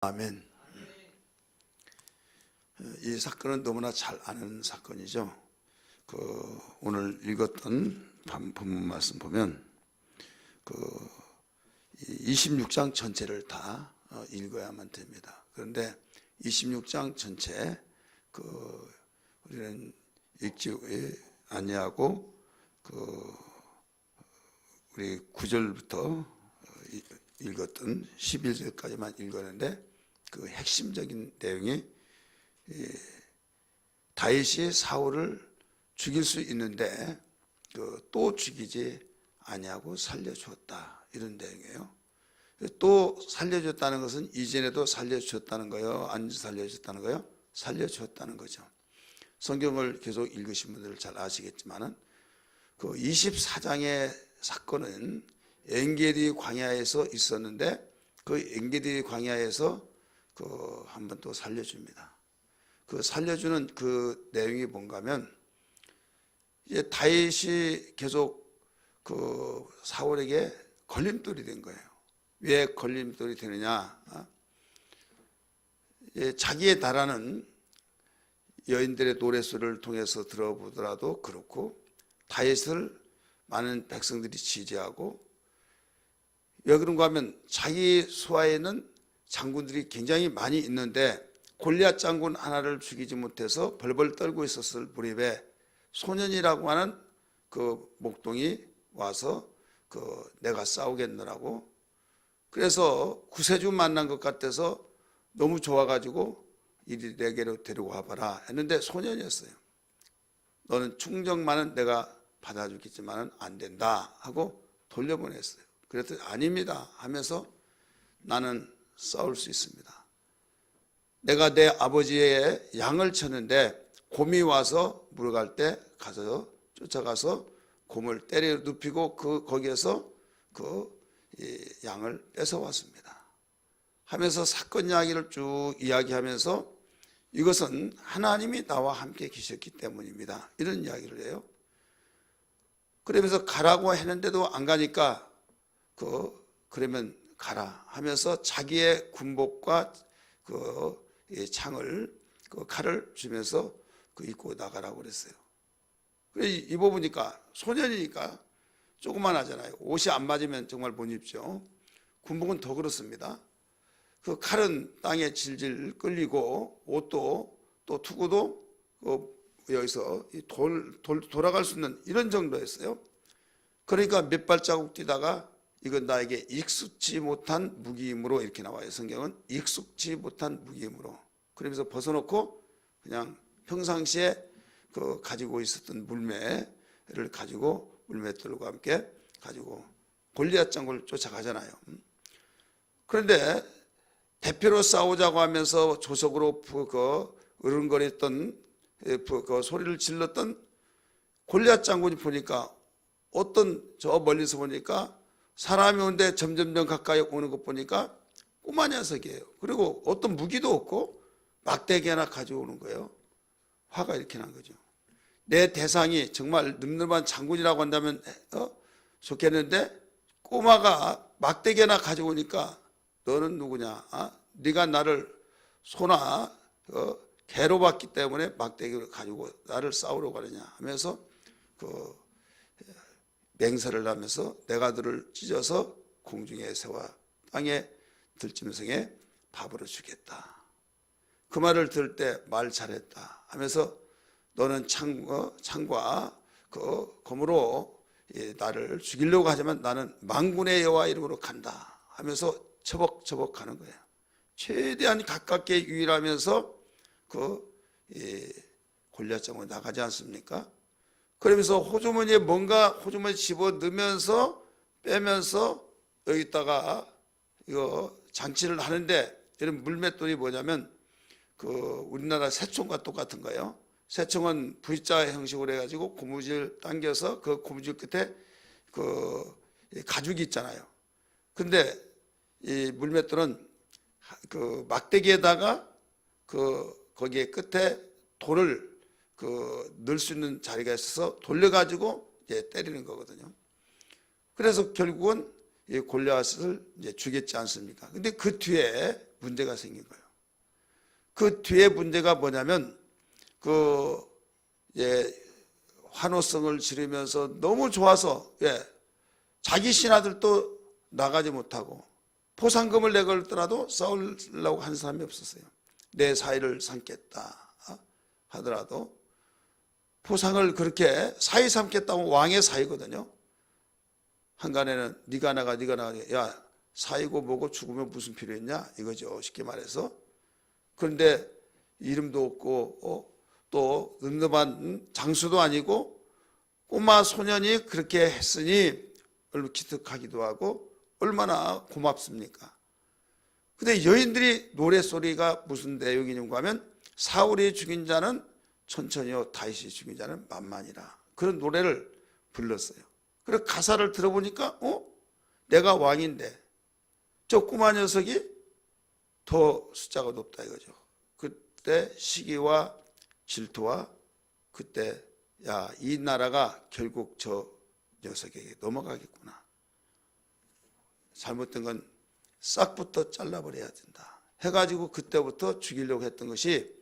아멘. 이 사건은 너무나 잘 아는 사건이죠. 오늘 읽었던 본문 말씀 보면 26장 전체를 다 읽어야만 됩니다. 그런데 26장 전체 우리는 읽지 아니하고 우리 9절부터 읽었던 11절까지만 읽었는데 그 핵심적인 내용이 다윗이 사울을 죽일 수 있는데 또 죽이지 아니하고 살려주었다, 이런 내용이에요. 또 살려줬다는 것은 이전에도 살려주었다는 거예요? 안 살려줬다는 거예요? 살려주었다는 거죠. 성경을 계속 읽으신 분들 잘 아시겠지만은 24장의 사건은 엔게디 광야에서 있었는데 그 엔게디 광야에서 한 번 또 살려줍니다. 살려주는 그 내용이 뭔가 하면, 이제 다윗이 계속 사울에게 걸림돌이 된 거예요. 왜 걸림돌이 되느냐? 자기의 나라는 여인들의 노랫소리를 통해서 들어보더라도 그렇고, 다윗을 많은 백성들이 지지하고, 왜 그런가 하면 자기 수하에는 장군들이 굉장히 많이 있는데 골리앗 장군 하나를 죽이지 못해서 벌벌 떨고 있었을 무렵에 소년이라고 하는 목동이 와서 내가 싸우겠노라고, 그래서 구세주 만난 것 같아서 너무 좋아가지고 이리 내게로 데리고 와봐라 했는데 소년이었어요. 너는 충정만은 내가 받아주겠지만은 안 된다 하고 돌려보냈어요. 그랬더니 아닙니다 하면서 나는 싸울 수 있습니다. 내가 내 아버지의 양을 쳤는데 곰이 와서 물어갈 때 가서 쫓아가서 곰을 때려 눕히고 거기에서 양을 뺏어왔습니다 하면서 사건 이야기를 쭉 이야기하면서 이것은 하나님이 나와 함께 계셨기 때문입니다, 이런 이야기를 해요. 그러면서 가라고 했는데도 안 가니까 그러면 가라 하면서 자기의 군복과 창을 칼을 주면서 입고 나가라고 그랬어요. 그래 입어보니까 소년이니까 조그만 하잖아요. 옷이 안 맞으면 정말 못 입죠. 군복은 더 그렇습니다. 칼은 땅에 질질 끌리고 옷도 또 투구도 여기서 돌아갈 수 있는 이런 정도였어요. 그러니까 몇 발자국 뛰다가 이건 나에게 익숙지 못한 무기임으로, 이렇게 나와요. 성경은 익숙지 못한 무기임으로. 그러면서 벗어놓고 그냥 평상시에 가지고 있었던 물매를 가지고 물맷돌과 함께 가지고 골리앗 장군을 쫓아가잖아요. 그런데 대표로 싸우자고 하면서 조석으로 으른거렸던 소리를 질렀던 골리앗 장군이 보니까 저 멀리서 보니까 사람이 오는데 점점점 가까이 오는 것 보니까 꼬마 녀석이에요. 그리고 어떤 무기도 없고 막대기 하나 가지고 오는 거예요. 화가 이렇게 난 거죠. 내 대상이 정말 늠름한 장군이라고 한다면 좋겠는데 꼬마가 막대기 하나 가지고 오니까 너는 누구냐? 네가 나를 소나 개로 봤기 때문에 막대기를 가지고 나를 싸우러 가느냐 하면서 맹세를 하면서 내가 너를 찢어서 공중에 새와 땅에 들짐승에 밥으로 주겠다. 그 말을 들을 때 말 잘했다 하면서 너는 창과 검으로 나를 죽이려고 하지만 나는 만군의 여호와 이름으로 간다 하면서 처벅처벅 가는 거예요. 최대한 가깝게 유일하면서 골리앗 장군이 나가지 않습니까? 그러면서 호주머니에 호주머니 집어 넣으면서 빼면서 여기다가 이거 장치를 하는데, 이런 물맷돌이 뭐냐면 우리나라 새총과 똑같은 거예요. 새총은 V자 형식으로 해가지고 고무줄 당겨서 그 고무줄 끝에 가죽이 있잖아요. 근데 이 물맷돌은 막대기에다가 거기에 끝에 돌을 넣을 수 있는 자리가 있어서 돌려가지고 이제 때리는 거거든요. 그래서 결국은 이 골리앗을 이제 죽였지 않습니까? 근데 그 뒤에 문제가 생긴 거예요. 그 뒤에 문제가 뭐냐면 환호성을 지르면서 너무 좋아서 자기 신하들도 나가지 못하고 포상금을 내걸더라도 싸우려고 한 사람이 없었어요. 내 사위를 삼겠다 하더라도 포상을 그렇게 사위 삼겠다고 왕의 사위거든요. 한간에는 네가 나가 야 사위고 뭐고 죽으면 무슨 필요 있냐 이거죠, 쉽게 말해서. 그런데 이름도 없고 또 늠름한 장수도 아니고 꼬마 소년이 그렇게 했으니 얼마나 기특하기도 하고 얼마나 고맙습니까? 근데 여인들이 노래소리가 무슨 내용이냐고 하면 사울이 죽인 자는 천천히요 다윗이 죽인 자는 만만이라, 그런 노래를 불렀어요. 그래서 가사를 들어보니까 내가 왕인데 저 꼬마 녀석이 더 숫자가 높다 이거죠. 그때 시기와 질투와 그때 이 나라가 결국 저 녀석에게 넘어가겠구나. 잘못된 건 싹부터 잘라버려야 된다 해가지고 그때부터 죽이려고 했던 것이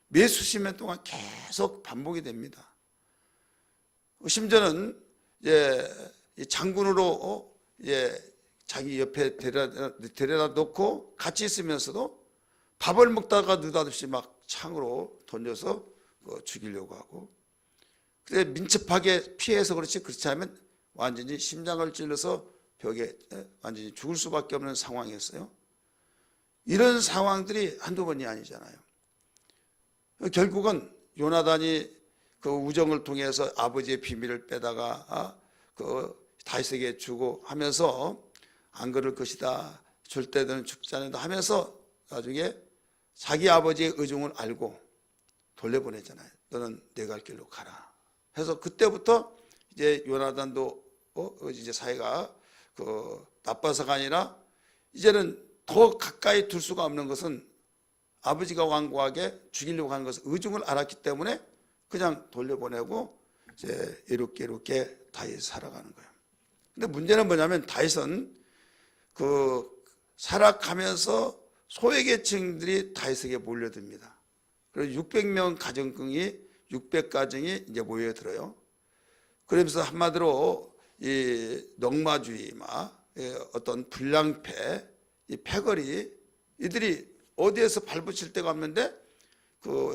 몇 수십 년 동안 계속 반복이 됩니다. 심지어는 장군으로 자기 옆에 데려다 놓고 같이 있으면서도 밥을 먹다가 느닷없이 막 창으로 던져서 죽이려고 하고, 그래 민첩하게 피해서 그렇지 않으면 완전히 심장을 찔러서 벽에 완전히 죽을 수밖에 없는 상황이었어요. 이런 상황들이 한두 번이 아니잖아요. 결국은 요나단이 그 우정을 통해서 아버지의 비밀을 빼다가 다윗에게 주고 하면서 안 그럴 것이다, 절대 너는 죽지 않는다 하면서 나중에 자기 아버지의 의중을 알고 돌려보냈잖아요. 너는 내 갈 길로 가라 해서 그때부터 이제 요나단도 이제 사이가 나빠서가 아니라 이제는 더 가까이 둘 수가 없는 것은 아버지가 완고하게 죽이려고 하는 것을 의중을 알았기 때문에 그냥 돌려보내고 이제 이롭게 다윗이 살아가는 거예요. 근데 문제는 뭐냐면 다윗은 살아가면서 소외계층들이 다윗에게 몰려듭니다. 그래서 600명 가정이 600가정이 이제 모여들어요. 그러면서 한마디로 이 넉마주의, 어떤 불량패, 이 패거리, 이들이 어디에서 발붙일 데가 없는데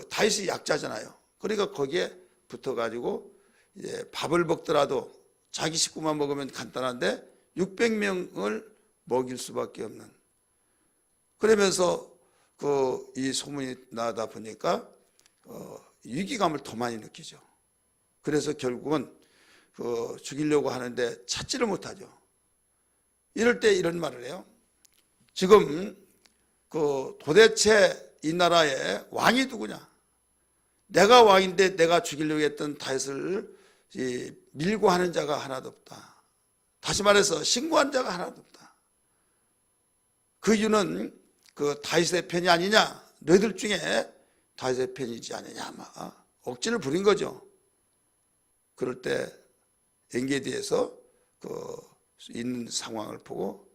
다윗이 약자잖아요. 그러니까 거기에 붙어가지고 이제 밥을 먹더라도 자기 식구만 먹으면 간단한데 600명을 먹일 수밖에 없는. 그러면서 이 소문이 나다 보니까 위기감을 더 많이 느끼죠. 그래서 결국은 죽이려고 하는데 찾지를 못하죠. 이럴 때 이런 말을 해요. 지금 도대체 이 나라의 왕이 누구냐? 내가 왕인데 내가 죽이려고 했던 다윗을 밀고 하는 자가 하나도 없다. 다시 말해서 신고한 자가 하나도 없다. 그 이유는 다윗의 편이 아니냐? 너희들 중에 다윗의 편이지 않느냐? 억지를 부린 거죠. 그럴 때 엔게디에서 있는 상황을 보고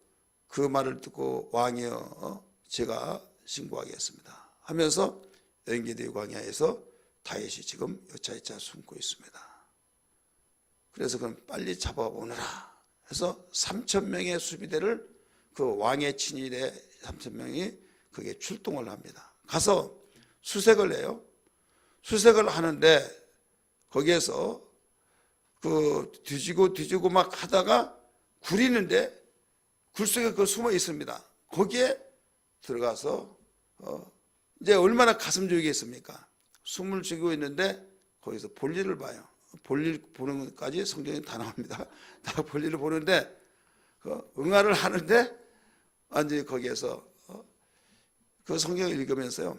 그 말을 듣고 왕이여 제가 신고하겠습니다 하면서 엔게디 광야에서 다윗이 지금 여차여차 숨고 있습니다. 그래서 그럼 빨리 잡아오너라 해서 3,000명의 수비대를 왕의 친일에 3,000명이 거기에 출동을 합니다. 가서 수색을 해요. 수색을 하는데 거기에서 뒤지고 막 하다가 굴이 있는데 굴 속에 숨어 있습니다. 거기에 들어가서 이제 얼마나 가슴 졸이겠습니까? 숨을 죽이고 있는데 거기서 볼일을 봐요. 볼일 보는 것까지 성경에 다 나옵니다. 다 볼일을 보는데 응아를 하는데 완전히 거기에서 그 성경을 읽으면서요,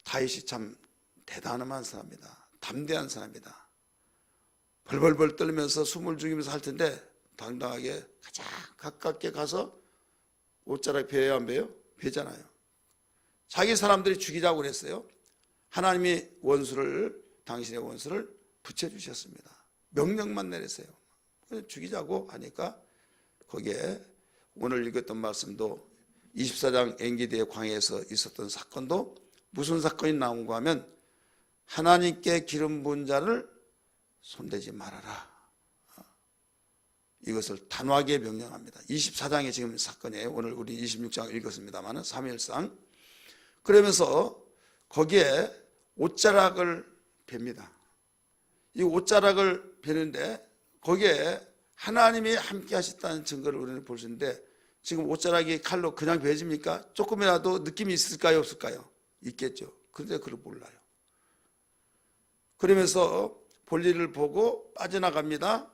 다윗이 참 대단한 사람이다, 담대한 사람이다. 벌벌벌 떨면서 숨을 죽이면서 할 텐데 당당하게 가장 가깝게 가서 옷자락 베어야 안 베요? 베잖아요. 자기 사람들이 죽이자고 그랬어요. 하나님이 당신의 원수를 붙여주셨습니다. 명령만 내렸어요. 죽이자고 하니까 거기에 오늘 읽었던 말씀도 24장 엔게디의 광야에서 있었던 사건도 무슨 사건이 나온가 하면 하나님께 기름 부은 자를 손대지 말아라. 이것을 단호하게 명령합니다. 24장의 지금 사건이에요. 오늘 우리 26장 읽었습니다만 3일상. 그러면서 거기에 옷자락을 베입니다. 이 옷자락을 베는데 거기에 하나님이 함께 하셨다는 증거를 우리는 볼 수 있는데 지금 옷자락이 칼로 그냥 베집니까? 조금이라도 느낌이 있을까요? 없을까요? 있겠죠. 그런데 그걸 몰라요. 그러면서 볼일을 보고 빠져나갑니다.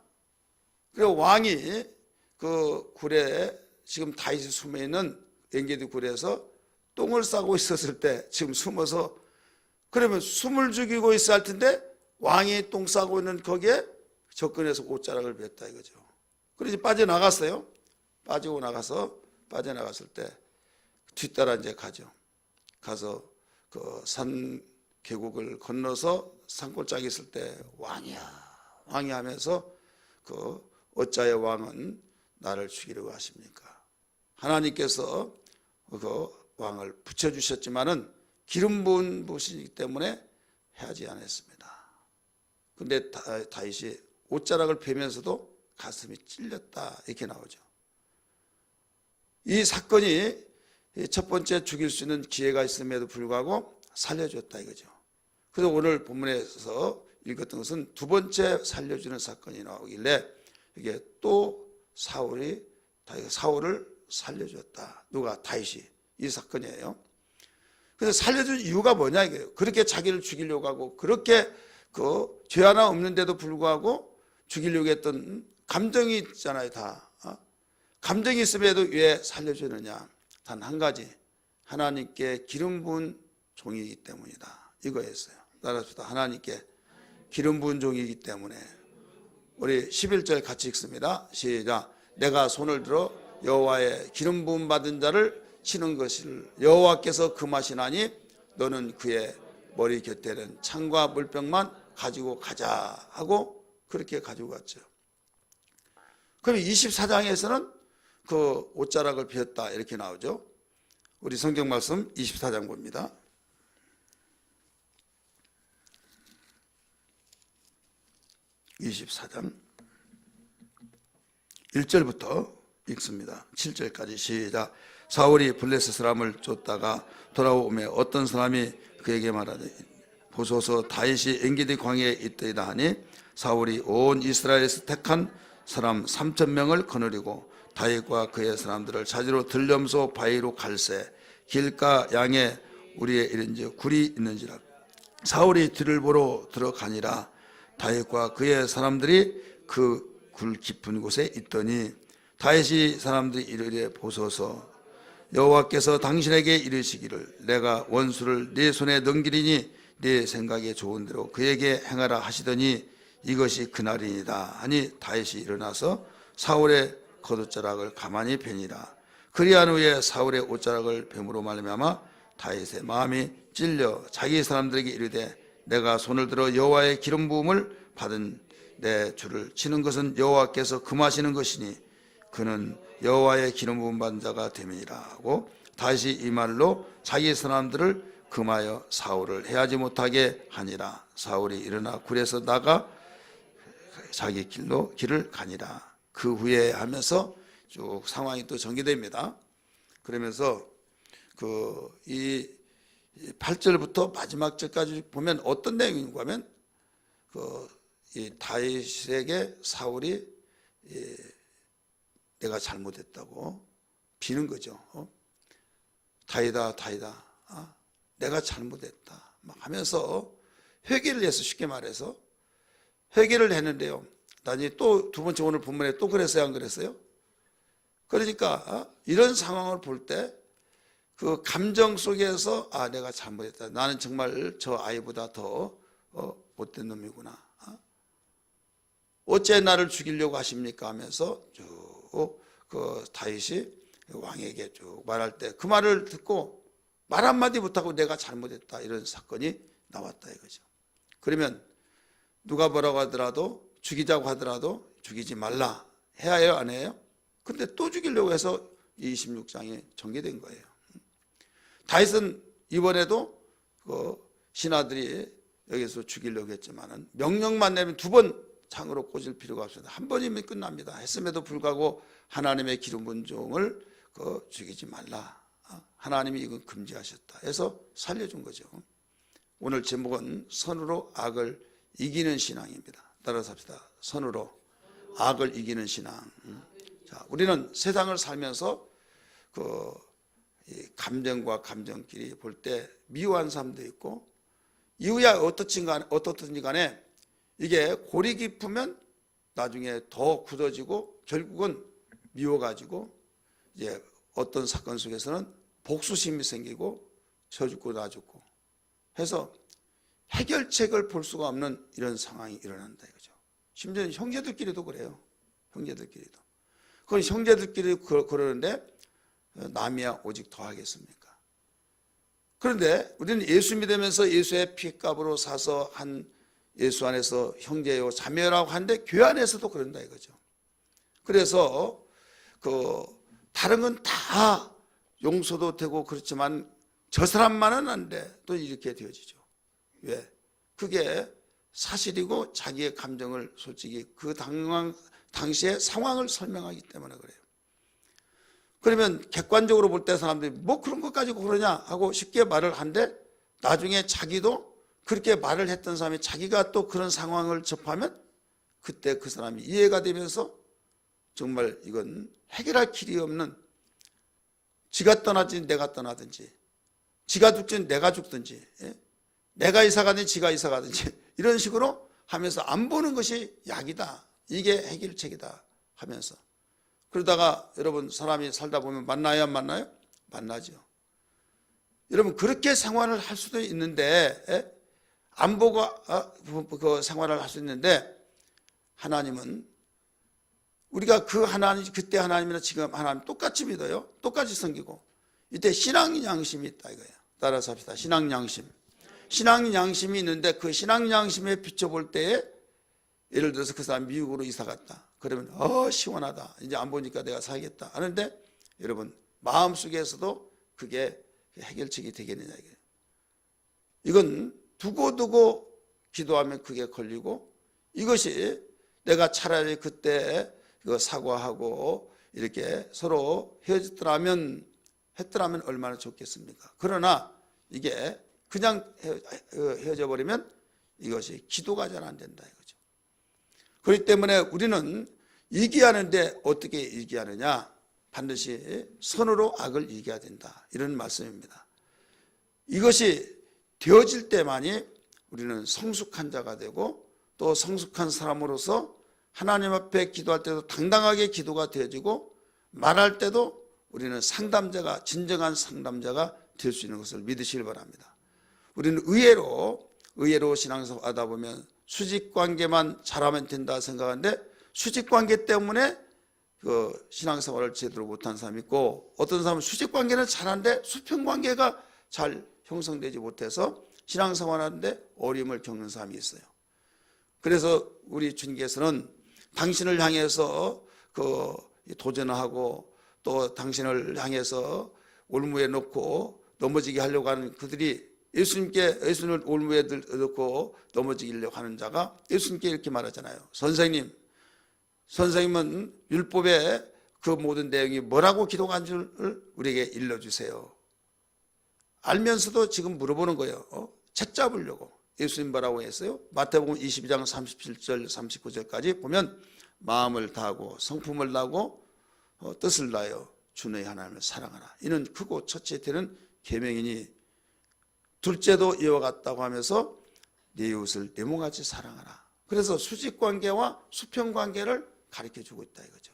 그리고 왕이 그 굴에 지금 다윗이 숨어 있는 엔게디 굴에서 똥을 싸고 있었을 때 지금 숨어서 그러면 숨을 죽이고 있어야 할 텐데 왕이 똥 싸고 있는 거기에 접근해서 옷자락을 뱉다 이거죠. 그래서 빠져나갔어요. 빠져나갔을 때 뒤따라 이제 가죠. 가서 그 산 계곡을 건너서 산골짜기 있을 때 왕이야 하면서 그 어찌하여 왕은 나를 죽이려고 하십니까? 하나님께서 그 왕을 붙여주셨지만은 기름 부은 분이기 때문에 하지 않았습니다. 근데 다윗이 옷자락을 베면서도 가슴이 찔렸다 이렇게 나오죠. 이 사건이 첫 번째 죽일 수 있는 기회가 있음에도 불구하고 살려줬다 이거죠. 그래서 오늘 본문에서 읽었던 것은 두 번째 살려주는 사건이 나오길래 이게 또 사울을 살려줬다. 누가? 다윗이. 이 사건이에요. 그래서 살려준 이유가 뭐냐 이거예요. 그렇게 자기를 죽이려고 하고 그렇게 그 죄 하나 없는데도 불구하고 죽이려고 했던 감정이 있잖아요. 다. 감정이 있음에도 왜 살려주느냐. 단 한 가지. 하나님께 기름 부은 종이기 때문이다. 이거였어요. 따라서 하나님께 기름 부은 종이기 때문에 우리 11절 같이 읽습니다. 시작. 내가 손을 들어 여호와의 기름 부음 받은 자를 치는 것을 여호와께서 금하시나니 너는 그의 머리 곁에는 창과 물병만 가지고 가자 하고 그렇게 가지고 갔죠. 그럼 24장에서는 그 옷자락을 베었다 이렇게 나오죠. 우리 성경 말씀 24장 봅니다. 24장 1절부터 읽습니다. 7절까지 시작. 사울이 블레셋 사람을 쫓다가 돌아오며 어떤 사람이 그에게 말하되 보소서 다윗이 엔게디 광야에 있더이다 하니 사울이 온 이스라엘에서 택한 사람 3,000명을 거느리고 다윗과 그의 사람들을 찾으러 들렴소 바위로 갈새 길가 양에 우리에 이른지 굴이 있는지라. 사울이 뒤를 보러 들어가니라. 다윗과 그의 사람들이 그 굴 깊은 곳에 있더니 다윗이 사람들이 이르되 보소서 여호와께서 당신에게 이르시기를 내가 원수를 네 손에 넘기리니 네 생각에 좋은 대로 그에게 행하라 하시더니 이것이 그날이니이다 하니 다윗이 일어나서 사울의 겉옷자락을 가만히 베니라. 그리한 후에 사울의 옷자락을 뱀으로 말미암아 다윗의 마음이 찔려 자기 사람들에게 이르되 내가 손을 들어 여호와의 기름 부음을 받은 내 주를 치는 것은 여호와께서 금하시는 것이니 그는 여호와의 기름 부음 받은 자가 됨이니라 하고 다시 이 말로 자기 사람들을 금하여 사울을 해하지 못하게 하니라. 사울이 일어나 굴에서 나가 자기 길을 가니라. 그 후에 하면서 쭉 상황이 또 전개됩니다. 그러면서 이 8절부터 마지막 절까지 보면 어떤 내용인가 하면 이 다윗에게 사울이 내가 잘못했다고 비는 거죠. 다윗아 내가 잘못했다 막 하면서 회개를 해서 쉽게 말해서 회개를 했는데요. 나중에 또 두 번째 오늘 본문에 또 그랬어요, 안 그랬어요? 그러니까 이런 상황을 볼 때 그 감정 속에서 내가 잘못했다. 나는 정말 저 아이보다 더 못된 놈이구나. 어째 나를 죽이려고 하십니까? 하면서 쭉 그 다윗이 왕에게 쭉 말할 때 그 말을 듣고 말 한마디 못하고 내가 잘못했다 이런 사건이 나왔다 이거죠. 그러면 누가 뭐라고 하더라도 죽이자고 하더라도 죽이지 말라 해야 해요, 안 해요? 근데 또 죽이려고 해서 이 26장에 전개된 거예요. 다윗은 이번에도 그 신하들이 여기서 죽이려고 했지만은 명령만 내면 2번 창으로 꽂을 필요가 없습니다. 한 번이면 끝납니다. 했음에도 불구하고 하나님의 기름 부은 종을 죽이지 말라. 하나님이 이건 금지하셨다 해서 살려준 거죠. 오늘 제목은 선으로 악을 이기는 신앙입니다. 따라서 합시다. 선으로 악을 이기는 신앙. 자, 우리는 세상을 살면서 이 감정과 감정끼리 볼 때 미워한 사람도 있고, 이유야 어떻든지 간에 이게 골이 깊으면 나중에 더 굳어지고 결국은 미워가지고 이제 어떤 사건 속에서는 복수심이 생기고 저 죽고 나 죽고 해서 해결책을 볼 수가 없는 이런 상황이 일어난다 이거죠. 심지어 형제들끼리도 그래요. 형제들끼리도. 그건 형제들끼리 그러는데 남이야 오직 더하겠습니까? 그런데 우리는 예수 믿으면서 예수의 피값으로 사서 한 예수 안에서 형제요 자매라고 하는데 교회 안에서도 그런다 이거죠. 그래서 다른 건 다 용서도 되고 그렇지만 저 사람만은 안 돼. 또 이렇게 되어지죠. 왜? 그게 사실이고 자기의 감정을 솔직히 그 당시의 상황을 설명하기 때문에 그래요. 그러면 객관적으로 볼 때 사람들이 뭐 그런 것 가지고 그러냐 하고 쉽게 말을 한데 나중에 자기도 그렇게 말을 했던 사람이 자기가 또 그런 상황을 접하면 그때 그 사람이 이해가 되면서 정말 이건 해결할 길이 없는, 지가 떠나든지 내가 떠나든지, 지가 죽든지 내가 죽든지, 내가 이사 가든지 지가 이사 가든지 이런 식으로 하면서 안 보는 것이 약이다. 이게 해결책이다 하면서. 그러다가 여러분 사람이 살다 보면 만나요 안 만나요? 만나죠. 여러분 그렇게 생활을 할 수도 있는데 안 보고 그 생활을 할 수 있는데 하나님은 우리가 그 하나님 그때 하나님이나 지금 하나님 똑같이 믿어요. 똑같이 섬기고 이때 신앙 양심이 있다 이거예요. 따라서 합시다. 신앙 양심. 신앙 양심이 있는데 그 신앙 양심에 비춰볼 때에 예를 들어서 그 사람 미국으로 이사 갔다. 그러면 시원하다. 이제 안 보니까 내가 살겠다 하는데 여러분 마음속에서도 그게 해결책이 되겠느냐 이거예요. 이건 두고두고 기도하면 그게 걸리고, 이것이 내가 차라리 그때 사과하고 이렇게 서로 했더라면 얼마나 좋겠습니까? 그러나 이게 그냥 헤어져 버리면 이것이 기도가 잘 안 된다 이거죠. 그렇기 때문에 우리는 이기하는데 어떻게 이기하느냐? 반드시 선으로 악을 이겨야 된다. 이런 말씀입니다. 이것이 되어질 때만이 우리는 성숙한 자가 되고 또 성숙한 사람으로서 하나님 앞에 기도할 때도 당당하게 기도가 되어지고 말할 때도 우리는 상담자가, 진정한 상담자가 될 수 있는 것을 믿으시길 바랍니다. 우리는 의외로 신앙생활 하다 보면 수직관계만 잘하면 된다 생각하는데 수직관계 때문에 그 신앙생활을 제대로 못한 사람이 있고, 어떤 사람은 수직관계는 잘하는데 수평관계가 잘 형성되지 못해서 신앙생활하는데 어려움을 겪는 사람이 있어요. 그래서 우리 주님께서는 당신을 향해서 도전하고 또 당신을 향해서 올무에 놓고 넘어지게 하려고 하는 그들이 예수님을 올무에 넣고 넘어지려고 하는 자가 예수님께 이렇게 말하잖아요. 선생님은 율법의 그 모든 내용이 뭐라고 기록한 줄 우리에게 일러주세요. 알면서도 지금 물어보는 거예요. 책 잡으려고. 예수님 뭐라고 했어요? 마태복음 22장 37절 39절까지 보면 마음을 다하고 성품을 다하고 뜻을 다하여 주 너희 하나님을 사랑하라. 이는 크고 첫째 되는 계명이니 둘째도 이와 같다고 하면서 네 이웃을 내 몸같이 사랑하라. 그래서 수직관계와 수평관계를 가르쳐주고 있다 이거죠.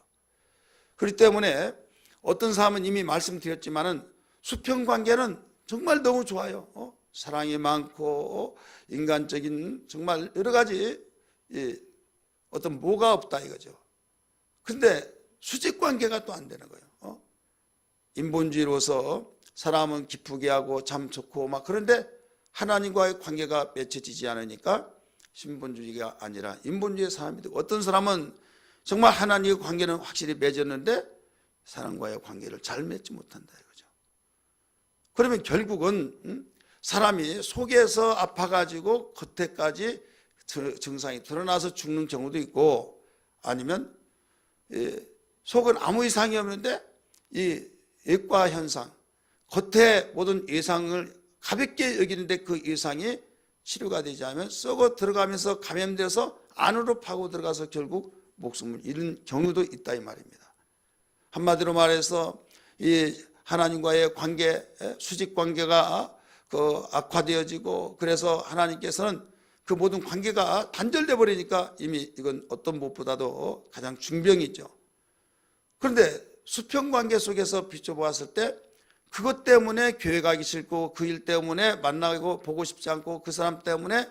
그렇기 때문에 어떤 사람은 이미 말씀드렸지만은 수평관계는 정말 너무 좋아요. 사랑이 많고 인간적인 정말 여러 가지 어떤 뭐가 없다 이거죠. 근데 수직관계가 또 안 되는 거예요. 인본주의로서 사람은 기쁘게 하고 참 좋고 막 그런데 하나님과의 관계가 맺혀지지 않으니까 신본주의가 아니라 인본주의 사람이 되고, 어떤 사람은 정말 하나님의 관계는 확실히 맺었는데 사람과의 관계를 잘 맺지 못한다 이거죠. 그러면 결국은 사람이 속에서 아파가지고 겉에까지 증상이 드러나서 죽는 경우도 있고, 아니면 속은 아무 이상이 없는데 이 외과 현상, 겉에 모든 이상을 가볍게 여기는데 그 이상이 치료가 되지 않으면 썩어 들어가면서 감염돼서 안으로 파고 들어가서 결국 목숨을 잃은 경우도 있다 이 말입니다. 한마디로 말해서 이 하나님과의 관계, 수직 관계가 악화되어지고, 그래서 하나님께서는 그 모든 관계가 단절돼 버리니까 이미 이건 어떤 무엇보다도 가장 중병이죠. 그런데 수평 관계 속에서 비춰보았을 때 그것 때문에 교회 가기 싫고, 그 일 때문에 만나고 보고 싶지 않고, 그 사람 때문에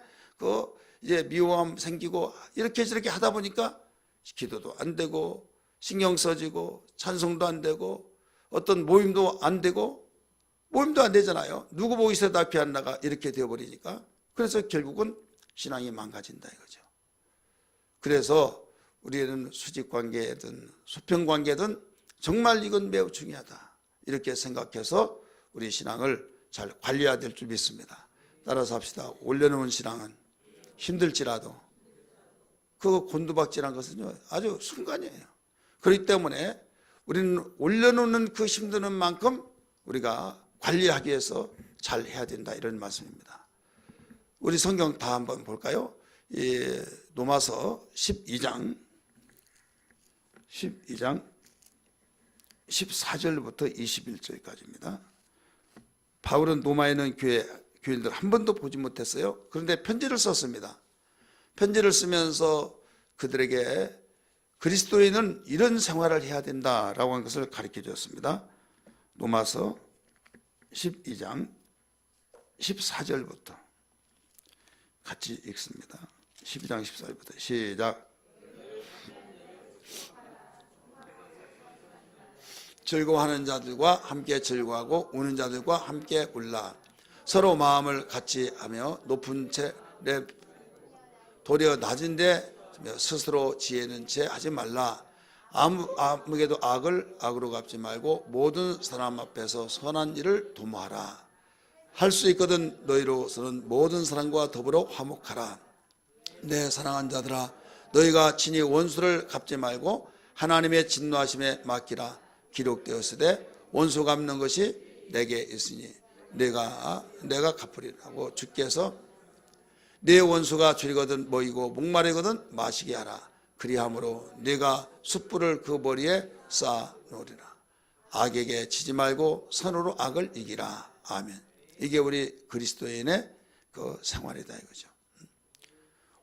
이제 미워함 생기고, 이렇게 저렇게 하다 보니까 기도도 안 되고, 신경 써지고, 찬송도 안 되고, 어떤 모임도 안 되고, 모임도 안 되잖아요. 누구 보고 있어도 앞이 안 나가, 이렇게 되어버리니까. 그래서 결국은 신앙이 망가진다 이거죠. 그래서 우리는 수직관계든 수평관계든 정말 이건 매우 중요하다, 이렇게 생각해서 우리 신앙을 잘 관리해야 될 줄 믿습니다. 따라서 합시다. 올려놓은 신앙은 힘들지라도 그 곤두박질한 것은요 아주 순간이에요. 그렇기 때문에 우리는 올려놓는 그 힘드는 만큼 우리가 관리하기 위해서 잘 해야 된다, 이런 말씀입니다. 우리 성경 다 한번 볼까요? 로마서 12장 14절부터 21절까지입니다. 바울은 로마에 있는 교인들 한 번도 보지 못했어요. 그런데 편지를 썼습니다. 편지를 쓰면서 그들에게 그리스도인은 이런 생활을 해야 된다라고 하는 것을 가르쳐 주었습니다. 로마서 12장 14절부터 같이 읽습니다. 12장 14절부터 시작. 즐거워하는 자들과 함께 즐거워하고 우는 자들과 함께 울라. 서로 마음을 같이 하며 높은 채 도리어 낮은데 스스로 지혜는 채 하지 말라. 아무에게도 악을 악으로 갚지 말고 모든 사람 앞에서 선한 일을 도모하라. 할 수 있거든 너희로서는 모든 사람과 더불어 화목하라. 내 사랑하는 자들아, 너희가 친히 원수를 갚지 말고 하나님의 진노하심에 맡기라. 기록되었으되 원수 갚는 것이 내게 있으니 내가 갚으리라고 주께서 내 원수가 줄이거든 먹이고 목마르거든 마시게 하라. 그리함으로 네가 숯불을 그 머리에 쌓아 놓으리라. 악에게 치지 말고 선으로 악을 이기라. 아멘. 이게 우리 그리스도인의 그 생활이다 이거죠.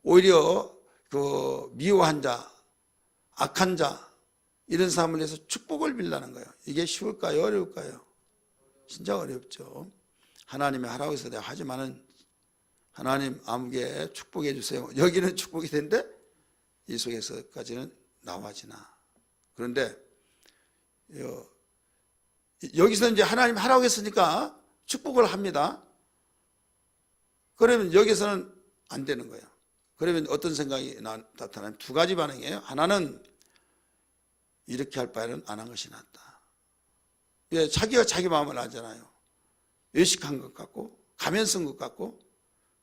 오히려 그 미워한 자, 악한 자, 이런 사람을 위해서 축복을 빌라는 거예요. 이게 쉬울까요? 어려울까요? 진짜 어렵죠. 하나님이 하라고 해서 내가 하지만은 하나님 아무개 축복해 주세요. 여기는 축복이 된데 이 속에서까지는 나와지나. 그런데 여기서 이제 하나님 하라고 했으니까 축복을 합니다. 그러면 여기서는 안 되는 거예요. 그러면 어떤 생각이 나타나면 두 가지 반응이에요. 하나는 이렇게 할 바에는 안 한 것이 낫다. 자기가 자기 마음을 알잖아요. 외식한 것 같고 가면 쓴 것 같고,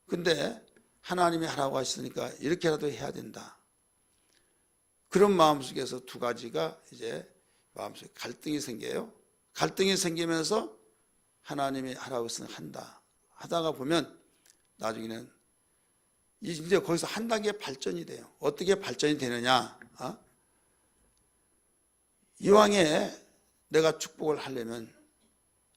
근데 하나님이 하라고 하시니까 이렇게라도 해야 된다. 그런 마음속에서 두 가지가 이제 마음속에 갈등이 생겨요. 갈등이 생기면서 하나님이 하라고 했으면 한다. 하다가 보면 나중에는 이제 거기서 한 단계 발전이 돼요. 어떻게 발전이 되느냐? 이왕에 내가 축복을 하려면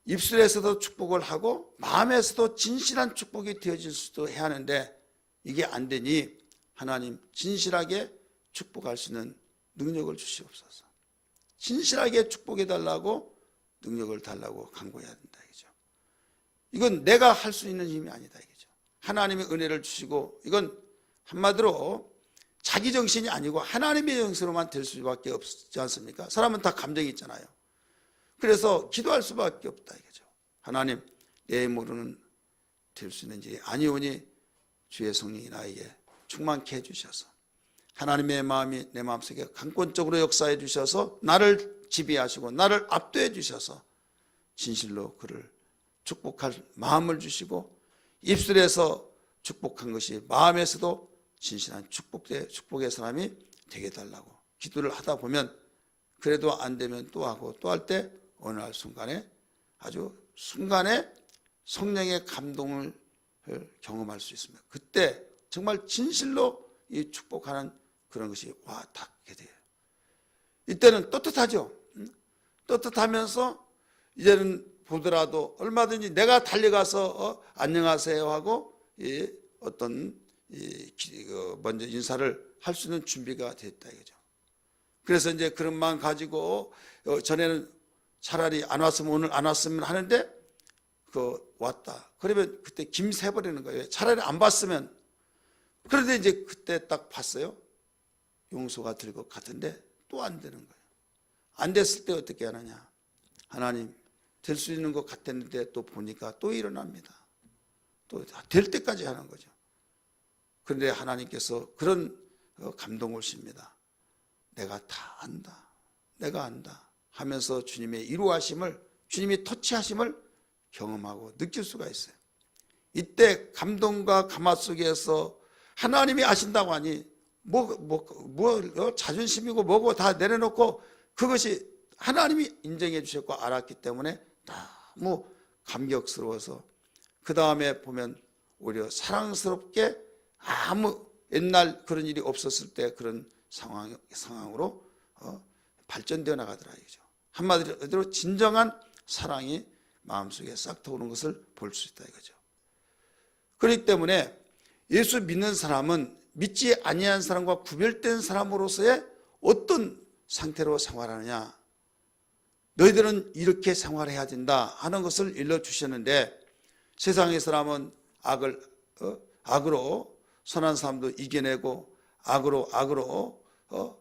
입술에서도 축복을 하고 마음에서도 진실한 축복이 되어질 수도 해야 하는데, 이게 안 되니 하나님 진실하게 축복할 수 있는 능력을 주시옵소서. 진실하게 축복해 달라고 능력을 달라고 간구해야 된다 이거죠. 이건 내가 할 수 있는 힘이 아니다 이거죠. 하나님의 은혜를 주시고, 이건 한마디로 자기 정신이 아니고 하나님의 정신으로만 될 수밖에 없지 않습니까? 사람은 다 감정이 있잖아요. 그래서 기도할 수밖에 없다 이거죠. 하나님, 내 힘으로는 될 수 있는지 아니오니 주의 성령이 나에게 충만케 해주셔서 하나님의 마음이 내 마음속에 강권적으로 역사해 주셔서 나를 지배하시고 나를 압도해 주셔서 진실로 그를 축복할 마음을 주시고 입술에서 축복한 것이 마음에서도 진실한 축복의 사람이 되게 해달라고 기도를 하다 보면 그래도 안 되면 또 하고 또 할 때 어느 날 순간에 아주 순간에 성령의 감동을 경험할 수 있습니다. 그때 정말 진실로 이 축복하는 그런 것이 와 닿게 돼요. 이때는 떳떳하죠. 떳떳하면서 이제는 보더라도 얼마든지 내가 달려가서 안녕하세요 하고 어떤 먼저 인사를 할 수 있는 준비가 됐다 이거죠. 그래서 이제 그런 마음 가지고 전에는 차라리 안 왔으면 오늘 안 왔으면 하는데 왔다. 그러면 그때 김새 버리는 거예요. 차라리 안 봤으면. 그런데 이제 그때 딱 봤어요. 용서가 될 것 같은데 또 안 되는 거예요. 안 됐을 때 어떻게 하느냐. 하나님 될 수 있는 것 같았는데 또 보니까 또 일어납니다. 또 될 때까지 하는 거죠. 그런데 하나님께서 그런 감동을 씁니다. 내가 다 안다. 내가 안다 하면서 주님의 이루하심을 주님이 터치하심을 경험하고 느낄 수가 있어요. 이때 감동과 감화 속에서 하나님이 아신다고 하니 자존심이고 뭐고 다 내려놓고 그것이 하나님이 인정해 주셨고 알았기 때문에 너무 감격스러워서 그 다음에 보면 오히려 사랑스럽게 아무 옛날 그런 일이 없었을 때 그런 상황으로 발전되어 나가더라 이거죠. 한마디로 진정한 사랑이 마음속에 싹 터오는 것을 볼 수 있다 이거죠. 그렇기 때문에 예수 믿는 사람은 믿지 아니한 사람과 구별된 사람으로서의 어떤 상태로 생활하느냐, 너희들은 이렇게 생활해야 된다 하는 것을 일러주셨는데 세상의 사람은 악으로 선한 사람도 이겨내고 악으로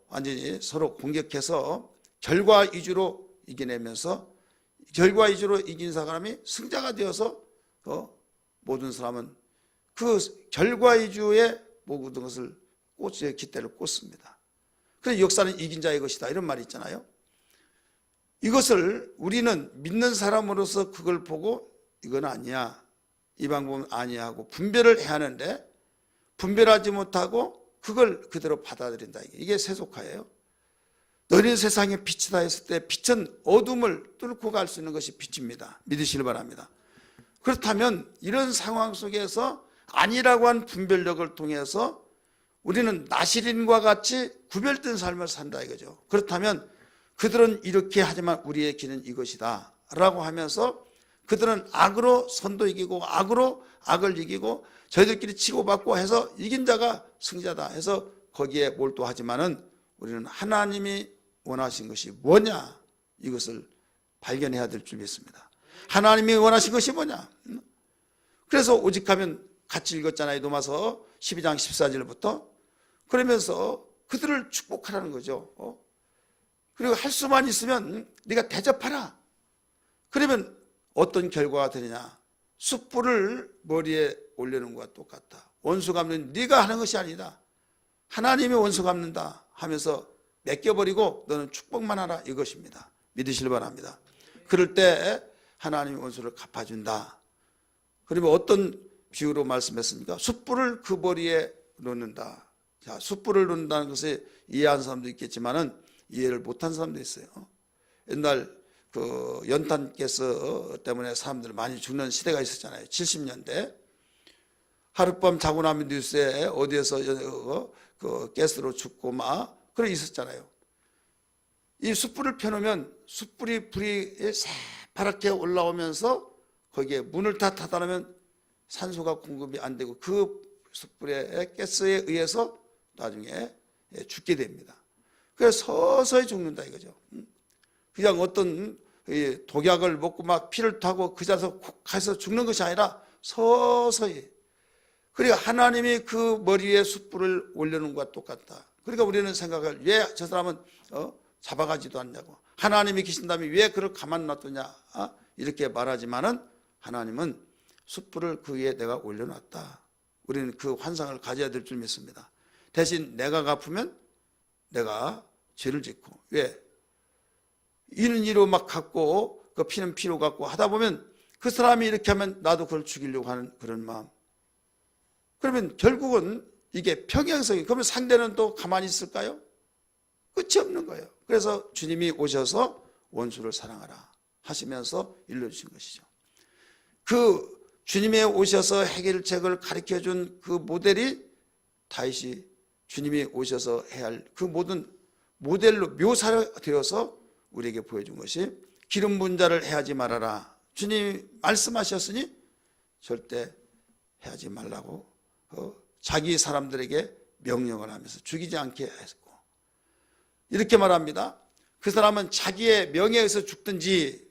완전히 서로 공격해서 결과 위주로 이겨내면서 결과 위주로 이긴 사람이 승자가 되어서 모든 사람은 그 결과 위주의 모든 것을 꽃에 깃대를 꽂습니다. 그래서 역사는 이긴 자의 것이다 이런 말이 있잖아요. 이것을 우리는 믿는 사람으로서 그걸 보고 이건 아니야, 이 방법은 아니야 하고 분별을 해야 하는데 분별하지 못하고 그걸 그대로 받아들인다. 이게 세속화예요. 너희는 세상에 빛이다 했을 때 빛은 어둠을 뚫고 갈 수 있는 것이 빛입니다. 믿으시길 바랍니다. 그렇다면 이런 상황 속에서 아니라고 한 분별력을 통해서 우리는 나시린과 같이 구별된 삶을 산다 이거죠. 그렇다면 그들은 이렇게 하지만 우리의 길은 이것이다 라고 하면서 그들은 악으로 선도 이기고 악으로 악을 이기고 저희들끼리 치고받고 해서 이긴 자가 승자다 해서 거기에 몰두하지만은 우리는 하나님이 원하신 것이 뭐냐 이것을 발견해야 될 줄 믿습니다. 하나님이 원하신 것이 뭐냐. 그래서 오직하면 같이 읽었잖아요. 로마서 12장 14절부터. 그러면서 그들을 축복하라는 거죠. 그리고 할 수만 있으면 네가 대접하라. 그러면 어떤 결과가 되느냐. 숯불을 머리에 올리는 것과 똑같다. 원수 갚는 네가 하는 것이 아니다. 하나님이 원수 갚는다 하면서 맡겨버리고 너는 축복만 하라 이것입니다. 믿으시길 바랍니다. 그럴 때 하나님이 원수를 갚아준다. 그러면 어떤 비유로 말씀했습니까? 숯불을 그 머리에 놓는다. 자, 숯불을 놓는다는 것을 이해한 사람도 있겠지만은 이해를 못한 사람도 있어요. 옛날 그 연탄가스 때문에 사람들 많이 죽는 시대가 있었잖아요. 70년대. 하룻밤 자고 나면 뉴스에 어디에서 그 가스로 죽고 막 그런 있었잖아요. 이 숯불을 펴놓으면 불이 새파랗게 올라오면서 거기에 문을 다 닫아놓으면 산소가 공급이 안 되고 그 숯불의 가스에 의해서 나중에 죽게 됩니다. 그래서 서서히 죽는다 이거죠. 그냥 어떤 독약을 먹고 막 피를 타고 그 자리에서 콕 가서 죽는 것이 아니라 서서히. 그러니까 하나님이 그 머리에 숯불을 올려놓은 것과 똑같다. 그러니까 우리는 생각을 왜 저 사람은 잡아가지도 않냐고. 하나님이 계신다면 왜 그를 가만 놔두냐. 이렇게 말하지만은 하나님은 숯불을 그 위에 내가 올려놨다. 우리는 그 환상을 가져야 될 줄 믿습니다. 대신 내가 갚으면 내가 죄를 짓고. 왜? 이는 이로 막 갖고 그 피는 피로 갖고 하다 보면 그 사람이 이렇게 하면 나도 그걸 죽이려고 하는 그런 마음. 그러면 결국은 이게 평행성이, 그러면 상대는 또 가만히 있을까요? 끝이 없는 거예요. 그래서 주님이 오셔서 원수를 사랑하라 하시면서 일러주신 것이죠. 그 주님이 오셔서 해결책을 가르쳐준 그 모델이 다윗이 주님이 오셔서 해야 할 그 모든 모델로 묘사되어서 우리에게 보여준 것이 기름 부은 자를 해하지 말아라. 주님이 말씀하셨으니 절대 해하지 말라고 자기 사람들에게 명령을 하면서 죽이지 않게 했고, 이렇게 말합니다. 그 사람은 자기의 명예에서 죽든지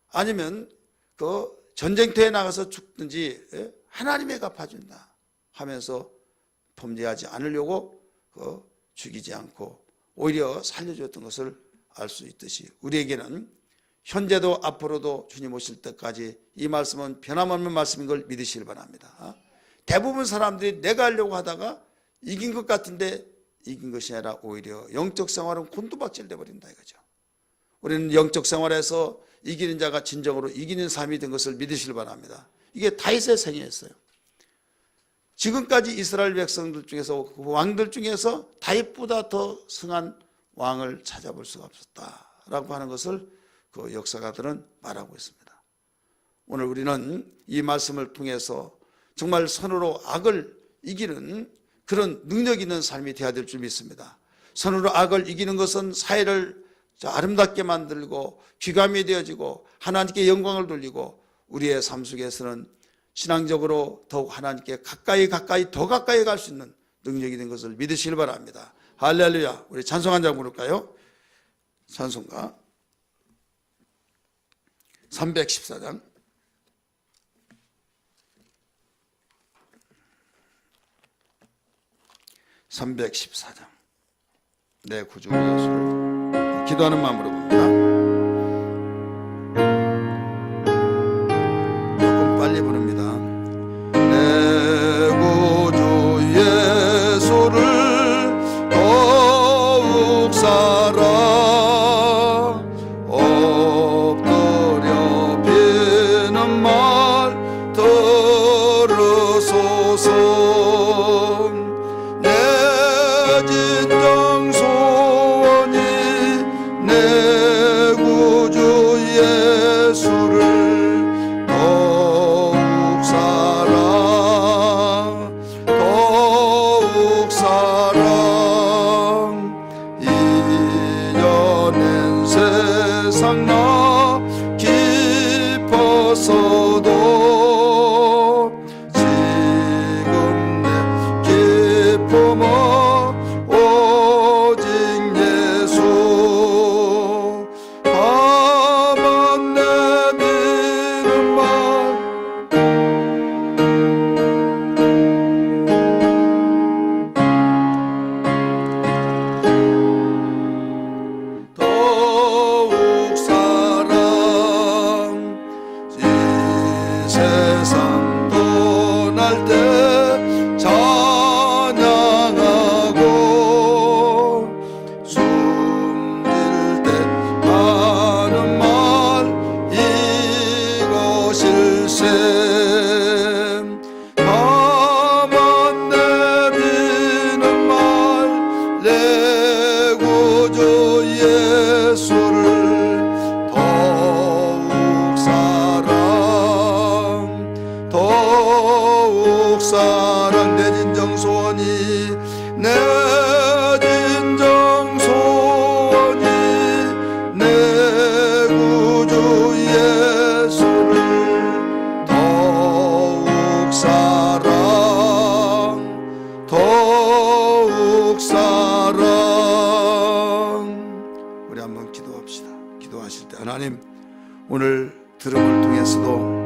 아니면 그 전쟁터에 나가서 죽든지 하나님이 갚아준다 하면서 범죄하지 않으려고 죽이지 않고 오히려 살려줬던 것을 알 수 있듯이 우리에게는 현재도 앞으로도 주님 오실 때까지 이 말씀은 변함없는 말씀인 걸 믿으시길 바랍니다. 대부분 사람들이 내가 하려고 하다가 이긴 것 같은데 이긴 것이 아니라 오히려 영적 생활은 곤두박질 돼버린다 이거죠. 우리는 영적 생활에서 이기는 자가 진정으로 이기는 삶이 된 것을 믿으시길 바랍니다. 이게 다윗의 생애였어요. 지금까지 이스라엘 백성들 중에서 그 왕들 중에서 다윗보다 더 승한 왕을 찾아볼 수가 없었다라고 하는 것을 그 역사가들은 말하고 있습니다. 오늘 우리는 이 말씀을 통해서 정말 선으로 악을 이기는 그런 능력 있는 삶이 되어야 될 줄 믿습니다. 선으로 악을 이기는 것은 사회를 아름답게 만들고 귀감이 되어지고 하나님께 영광을 돌리고 우리의 삶 속에서는 신앙적으로 더욱 하나님께 가까이 더 가까이 갈 수 있는 능력이 된 것을 믿으시길 바랍니다. 할렐루야. 우리 찬송 한 장 부를까요? 찬송가 314장 314장 내 구주의 예수를 기도하는 마음으로 봅니다. 조금 빨리 부릅니다. 내 구주 예수를 더욱 사랑 엎드려 비는 말 들으소서. 진정 소원이 내 구주 예수를 더욱 사랑 이겨낸 세상 나 깊어서도 지금 내 기쁨은 세상 떠날 때 찬양하고 숨길 때 하는 말 이것일세. 가만 내비는 말 내 구주 예수를 더욱 사랑 내 진정 소원이 내 진정 소원이 내 구주 예수를 더욱 사랑 우리 한번 기도합시다. 기도하실 때 하나님 오늘 들음을 통해서도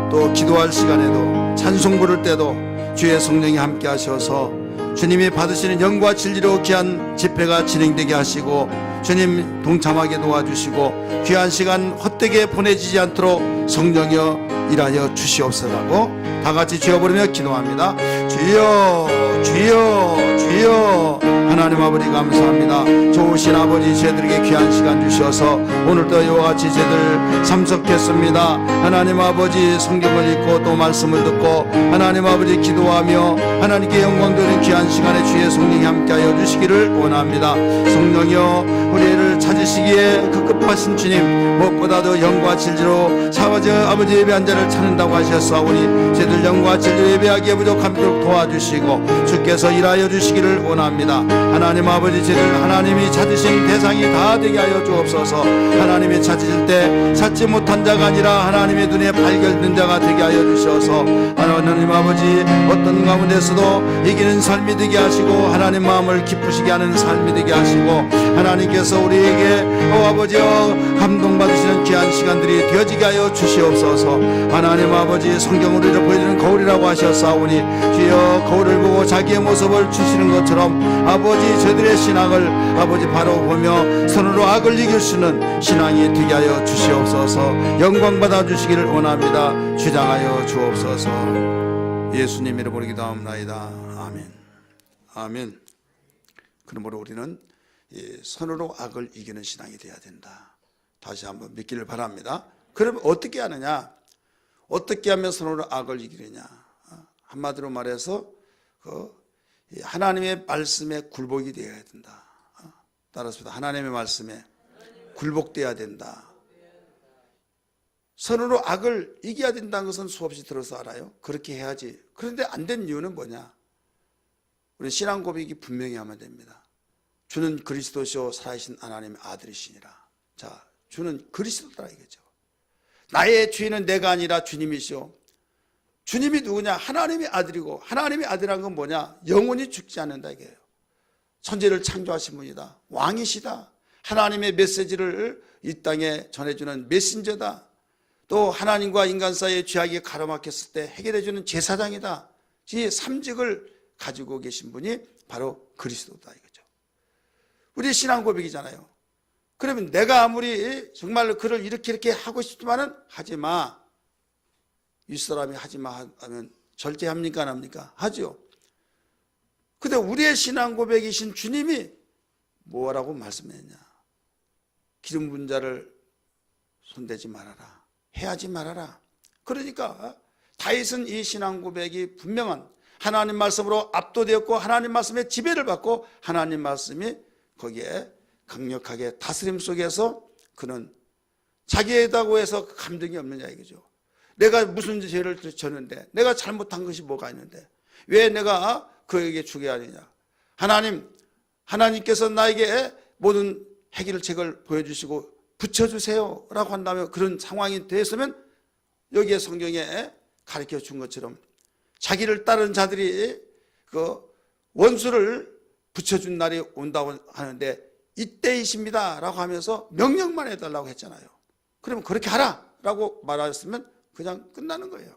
또 기도할 시간에도 찬송 부를 때도 주의 성령이 함께 하셔서 주님이 받으시는 영과 진리로 귀한 집회가 진행되게 하시고 주님 동참하게 도와주시고 귀한 시간 헛되게 보내지지 않도록 성령이여 일하여 주시옵소서라고 다 같이 주여 부르며 기도합니다. 주여 주여 주여. 하나님 아버지 감사합니다. 좋으신 아버지, 저희들에게 귀한 시간 주셔서 오늘도 이와 같이 저희들 참석했습니다. 하나님 아버지, 성경을 읽고 또 말씀을 듣고 하나님 아버지 기도하며 하나님께 영광 돌리는 귀한 시간에 주의 성령이 함께하여 주시기를 원합니다. 성령이여, 우리를 찾으시기에 급급하신 주님, 무엇보다도 영과 진리로 아버지 예배한 자를 찾는다고 하셨사오니 저희들 영과 진리로 예배하기에 부족함도록 도와주시고 주께서 일하여 주시기를 원합니다. 하나님 아버지, 저희들 하나님이 찾으신 대상이 다 되게 하여 주옵소서. 하나님이 찾으실 때 찾지 못한 자가 아니라 하나님의 눈에 발견된 자가 되게 하여 주셔서 하나님 아버지, 어떤 가운데서도 이기는 삶이 되게 하시고 하나님 마음을 기쁘시게 하는 삶이 되게 하시고 하나님께서 우리에게 아버지여 감동받으시는 귀한 시간들이 되어지게 하여 주시옵소서. 하나님 아버지, 성경으로 우리를 보여주는 거울이라고 하셨사오니 주여 거울을 보고 자기의 모습을 주시는 것처럼 아버지, 저들의 신앙을 아버지 바로 보며 선으로 악을 이길 수 있는 신앙이 되게 하여 주시옵소서. 영광 받아 주시기를 원합니다. 주장하여 주옵소서. 예수님 이름으로 기도합나이다. 아멘. 아멘. 그러므로 우리는 선으로 악을 이기는 신앙이 되어야 된다. 다시 한번 믿기를 바랍니다. 그러면 어떻게 하느냐? 어떻게 하면 선으로 악을 이기느냐? 한마디로 말해서 하나님의 말씀에 굴복이 되어야 된다. 따라서 하나님의 말씀에 굴복되어야 된다. 선으로 악을 이겨야 된다는 것은 수없이 들어서 알아요. 그렇게 해야지. 그런데 안 된 이유는 뭐냐? 우리 신앙 고백이 분명히 하면 됩니다. 주는 그리스도시요 살아계신 하나님의 아들이시니라. 자, 주는 그리스도다 이거죠. 나의 주인은 내가 아니라 주님이시오. 주님이 누구냐? 하나님의 아들이고, 하나님의 아들이란 건 뭐냐? 영원히 죽지 않는다 이게요. 천지를 창조하신 분이다. 왕이시다. 하나님의 메시지를 이 땅에 전해주는 메신저다. 또 하나님과 인간 사이의 죄악이 가로막혔을 때 해결해주는 제사장이다. 이 삼직을 가지고 계신 분이 바로 그리스도다 이거죠. 우리 신앙 고백이잖아요. 그러면 내가 아무리 정말로 그를 이렇게 하고 싶지만은 하지 마. 윗사람이 하지 마 하면 절대 합니까 안 합니까? 하죠. 근데 우리의 신앙 고백이신 주님이 뭐라고 말씀했냐? 기름 부은 자를 손대지 말아라. 해하지 말아라. 그러니까 다윗은 이 신앙 고백이 분명한 하나님 말씀으로 압도되었고 하나님 말씀의 지배를 받고 하나님 말씀이 거기에 강력하게 다스림 속에서 그는 자기에다고 해서 감정이 없느냐 이거죠. 내가 무슨 죄를 졌는데, 내가 잘못한 것이 뭐가 있는데 왜 내가 그에게 죽여야 하느냐. 하나님께서 나에게 모든 해결책을 보여주시고 붙여주세요 라고 한다면, 그런 상황이 되었으면 여기에 성경에 가르쳐 준 것처럼 자기를 따르는 자들이 그 원수를 붙여준 날이 온다고 하는데 이때이십니다 라고 하면서 명령만 해달라고 했잖아요. 그러면 그렇게 하라 라고 말하셨으면 그냥 끝나는 거예요.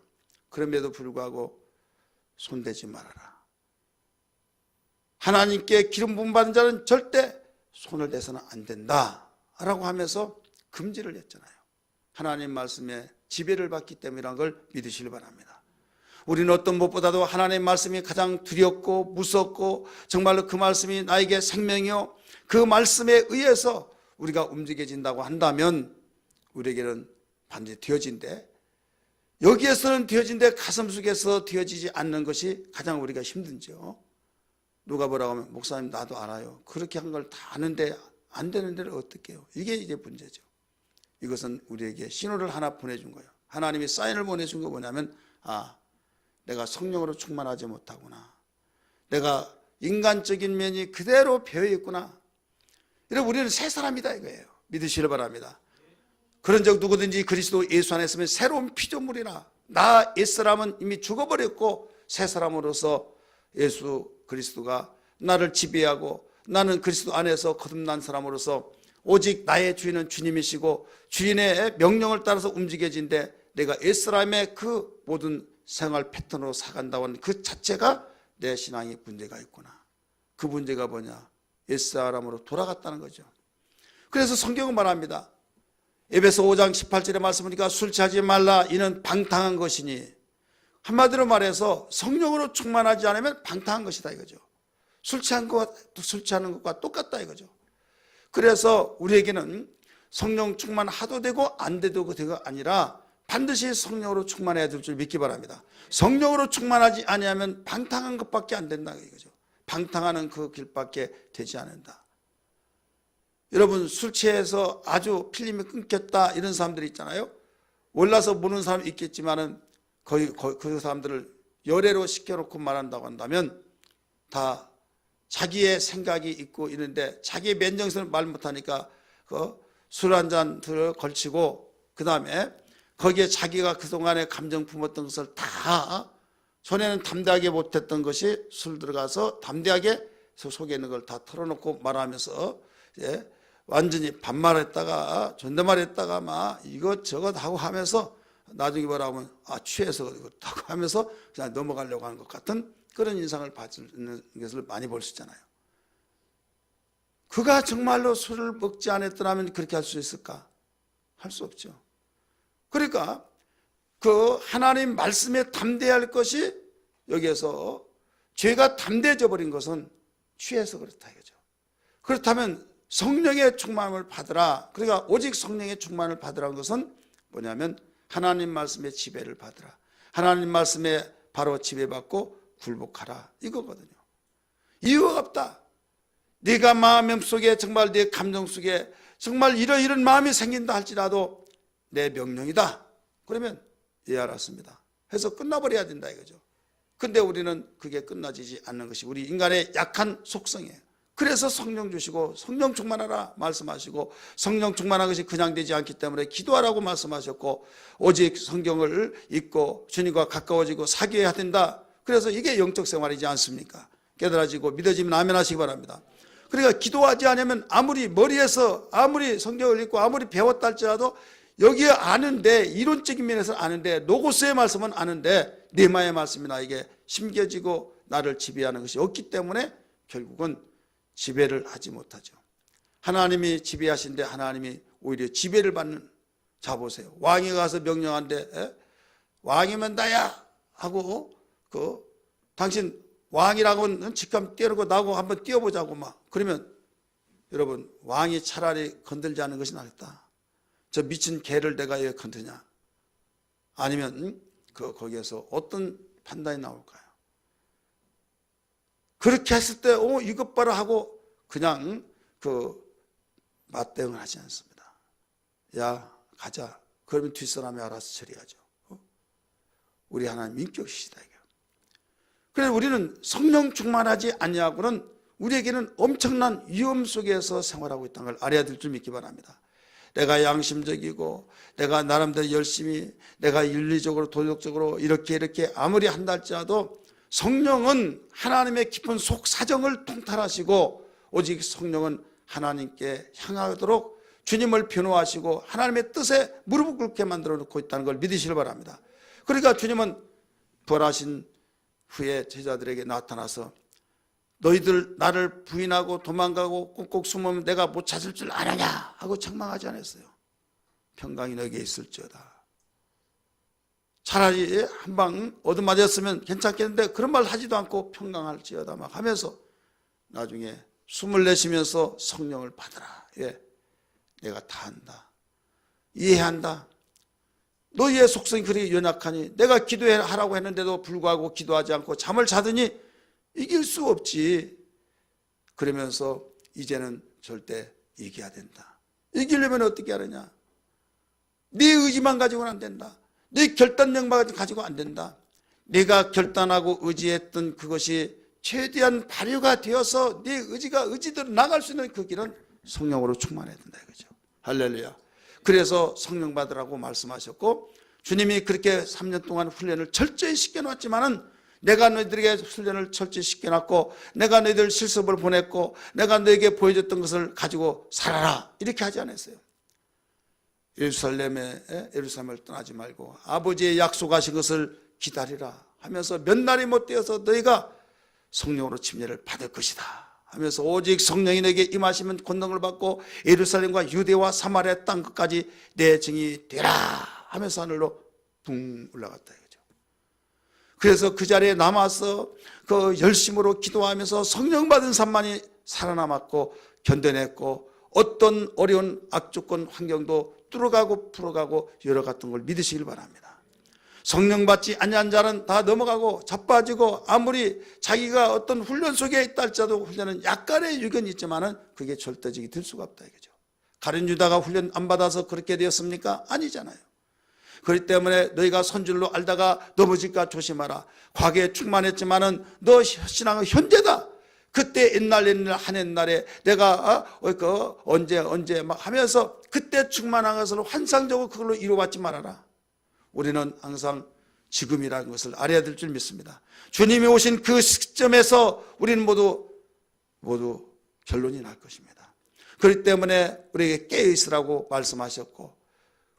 그럼에도 불구하고 손대지 말아라. 하나님께 기름 부음 받은 자는 절대 손을 대서는 안 된다 라고 하면서 금지를 했잖아요. 하나님 말씀에 지배를 받기 때문이라는 걸 믿으시길 바랍니다. 우리는 어떤 무엇보다도 하나님 말씀이 가장 두렵고 무섭고 정말로 그 말씀이 나에게 생명이요, 그 말씀에 의해서 우리가 움직여진다고 한다면 우리에게는 반드시 되어진대, 여기에서는 되어진데 가슴속에서 되어지지 않는 것이 가장 우리가 힘든지요. 누가 뭐라고 하면 목사님 나도 알아요. 그렇게 한 걸 다 아는데 안 되는 데를 어떻게 해요? 이게 이제 문제죠. 이것은 우리에게 신호를 하나 보내준 거예요. 하나님이 사인을 보내준 거 뭐냐면, 내가 성령으로 충만하지 못하구나. 내가 인간적인 면이 그대로 배어있구나. 이러면 우리는 새 사람이다 이거예요. 믿으시길 바랍니다. 그런 적 누구든지 그리스도 예수 안에 있으면 새로운 피조물이라. 나 옛사람은 이미 죽어버렸고 새 사람으로서 예수 그리스도가 나를 지배하고 나는 그리스도 안에서 거듭난 사람으로서 오직 나의 주인은 주님이시고 주인의 명령을 따라서 움직여진데 내가 옛사람의 그 모든 생활 패턴으로 살아간다고 하는 그 자체가 내 신앙에 문제가 있구나. 그 문제가 뭐냐? 옛사람으로 돌아갔다는 거죠. 그래서 성경은 말합니다. 에베소 5장 18절의 말씀이니까 술 취하지 말라 이는 방탕한 것이니, 한마디로 말해서 성령으로 충만하지 않으면 방탕한 것이다 이거죠. 술 취하는 것과 똑같다 이거죠. 그래서 우리에게는 성령 충만하도 되고 안 돼도 되가 아니라 반드시 성령으로 충만해야 될 줄 믿기 바랍니다. 성령으로 충만하지 아니하면 방탕한 것밖에 안 된다 이거죠. 방탕하는 그 길밖에 되지 않는다. 여러분, 술 취해서 아주 필름이 끊겼다 이런 사람들이 있잖아요. 몰라서 모르는 사람이 있겠지만은 그 사람들을 열애로 시켜놓고 말한다고 한다면 다 자기의 생각이 있고 이런데 자기의 맨정신을 말 못하니까 술 한 잔을 걸치고 그 다음에 거기에 자기가 그동안에 감정 품었던 것을 다 전에는 담대하게 못했던 것이 술 들어가서 담대하게 속에 있는 걸 다 털어놓고 말하면서 완전히 반말했다가 존댓말했다가 막 이것저것 하고 하면서 나중에 뭐라고 하면 취해서 그렇다고 하면서 그냥 넘어가려고 하는 것 같은 그런 인상을 받는 것을 많이 볼 수 있잖아요. 그가 정말로 술을 먹지 않았더라면 그렇게 할 수 있을까? 할 수 없죠. 그러니까 그 하나님 말씀에 담대할 것이, 여기에서 죄가 담대해져 버린 것은 취해서 그렇다 이거죠. 그렇다면 성령의 충만을 받으라. 그러니까 오직 성령의 충만을 받으라는 것은 뭐냐면 하나님 말씀의 지배를 받으라. 하나님 말씀에 바로 지배받고 굴복하라 이거거든요. 이유가 없다. 네가 마음 속에 정말 네 감정 속에 정말 이런 마음이 생긴다 할지라도 내 명령이다. 그러면 예 알았습니다 해서 끝나버려야 된다 이거죠. 근데 우리는 그게 끝나지지 않는 것이 우리 인간의 약한 속성이에요. 그래서 성령 주시고 성령 충만하라 말씀하시고, 성령 충만한 것이 그냥 되지 않기 때문에 기도하라고 말씀하셨고, 오직 성경을 읽고 주님과 가까워지고 사귀어야 된다. 그래서 이게 영적 생활이지 않습니까? 깨달아지고 믿어지면 아멘 하시기 바랍니다. 그러니까 기도하지 않으면 아무리 머리에서 아무리 성경을 읽고 아무리 배웠다 할지라도 여기에 아는데, 이론적인 면에서 아는데, 로고스의 말씀은 아는데 뇌마의 말씀이 나에게 심겨지고 나를 지배하는 것이 없기 때문에 결국은 지배를 하지 못하죠. 하나님이 지배하신데 하나님이 오히려 지배를 받는, 자 보세요. 왕이 가서 명령한데 왕이면 나야 하고 당신 왕이라고는 직감 떼어놓고 나하고 한번 뛰어보자고 막 그러면 여러분, 왕이 차라리 건들지 않는 것이 낫다. 저 미친 개를 내가 왜 건드냐? 아니면 거기에서 어떤 판단이 나올까요? 그렇게 했을 때 이것 봐라 하고 그냥 맞대응을 하지 않습니다. 야 가자. 그러면 뒷사람이 알아서 처리하죠. 우리 하나님 인격이시다 이게. 그래서 우리는 성령 충만하지 아니하고는 우리에게는 엄청난 위험 속에서 생활하고 있다는 걸 알아야 될 줄 믿기 바랍니다. 내가 양심적이고 내가 나름대로 열심히 내가 윤리적으로 도덕적으로 이렇게 아무리 한다 할지라도 성령은 하나님의 깊은 속사정을 통달하시고 오직 성령은 하나님께 향하도록 주님을 변호하시고 하나님의 뜻에 무릎을 꿇게 만들어 놓고 있다는 걸 믿으시길 바랍니다. 그러니까 주님은 부활하신 후에 제자들에게 나타나서 너희들 나를 부인하고 도망가고 꾹꾹 숨으면 내가 못 찾을 줄 아느냐 하고 책망하지 않았어요. 평강이 너에게 있을지어다. 차라리 한 방 얻어맞았으면 괜찮겠는데 그런 말 하지도 않고 평강할지어다 막 하면서 나중에 숨을 내쉬면서 성령을 받으라. 예, 내가 다 한다. 이해한다. 너희의 속성이 그리 연약하니 내가 기도하라고 했는데도 불구하고 기도하지 않고 잠을 자더니 이길 수 없지. 그러면서 이제는 절대 이겨야 된다. 이기려면 어떻게 하느냐? 네 의지만 가지고는 안 된다. 네 결단력만 가지고 안 된다. 내가 결단하고 의지했던 그것이 최대한 발효가 되어서 네 의지가 의지대로 나갈 수 있는 그 길은 성령으로 충만해야 된다 이거죠. 할렐루야. 그래서 성령 받으라고 말씀하셨고, 주님이 그렇게 3년 동안 훈련을 철저히 시켜놨지만은 내가 너희들에게 훈련을 철저히 시켜놨고 내가 너희들 실습을 보냈고 내가 너에게 보여줬던 것을 가지고 살아라 이렇게 하지 않았어요. 예루살렘을 떠나지 말고 아버지의 약속하신 것을 기다리라 하면서 몇 날이 못 되어서 너희가 성령으로 침례를 받을 것이다 하면서 오직 성령이 내게 임하시면 권능을 받고 예루살렘과 유대와 사마리아 땅 끝까지 내 증인이 되라 하면서 하늘로 붕 올라갔다 이거죠. 그래서 그 자리에 남아서 그 열심으로 기도하면서 성령 받은 사람만이 살아남았고 견뎌냈고 어떤 어려운 악조건 환경도 뚫어가고 풀어가고 열어갔던 걸 믿으시길 바랍니다. 성령 받지 아니한 자는 다 넘어가고 자빠지고 아무리 자기가 어떤 훈련 속에 있다 할지라도 훈련은 약간의 유견이 있지만은 그게 절대적이 될 수가 없다 이거죠. 가룟 유다가 훈련 안 받아서 그렇게 되었습니까? 아니잖아요. 그렇기 때문에 너희가 선줄로 알다가 넘어질까 조심하라. 과거에 충만했지만은 너 신앙은 현재다. 그때 옛날 한 옛날에 내가 언제 막 하면서 그때 충만한 것을 환상적으로 그걸로 이루어받지 말아라. 우리는 항상 지금이라는 것을 알아야 될 줄 믿습니다. 주님이 오신 그 시점에서 우리는 모두 결론이 날 것입니다. 그렇기 때문에 우리에게 깨어있으라고 말씀하셨고